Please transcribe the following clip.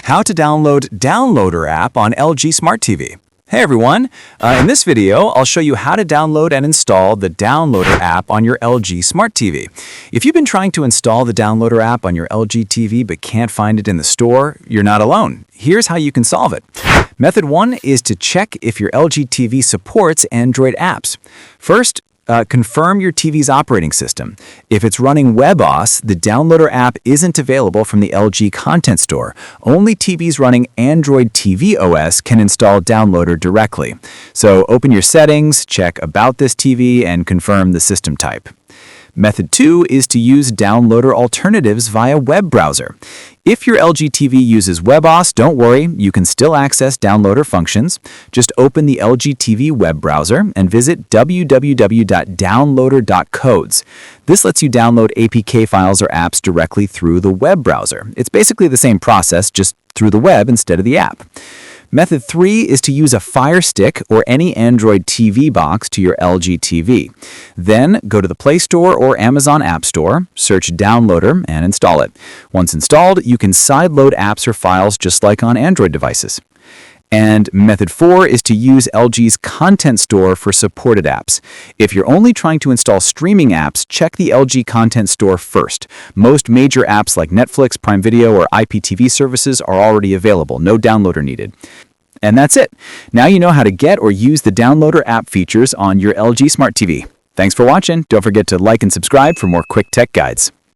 How to download Downloader app on LG Smart TV. Hey everyone, in this video I'll show you how to download and install the Downloader app on your LG Smart TV. If you've been trying to install the Downloader app on your LG TV but can't find it in the store, you're not alone. Here's how you can solve it. Method 1 is to check if your LG TV supports Android apps. First, confirm your TV's operating system. If it's running WebOS, the Downloader app isn't available from the LG Content Store. Only TVs running Android TV OS can install Downloader directly. So open your settings, check About this TV, and confirm the system type. Method 2 is to use Downloader alternatives via web browser. If your LG TV uses WebOS, don't worry, you can still access Downloader functions. Just open the LG TV web browser and visit www.downloader.codes. This lets you download APK files or apps directly through the web browser. It's basically the same process, just through the web instead of the app. Method 3 is to use a Fire Stick or any Android TV box to your LG TV. Then go to the Play Store or Amazon App Store, search Downloader, and install it. Once installed, you can sideload apps or files just like on Android devices. And Method 4 is to use LG's Content Store for supported apps. If you're only trying to install streaming apps, check the LG Content Store first. Most major apps like Netflix, Prime Video, or IPTV services are already available. No downloader needed. And that's it. Now you know how to get or use the Downloader app features on your LG Smart TV. Thanks for watching. Don't forget to like and subscribe for more quick tech guides.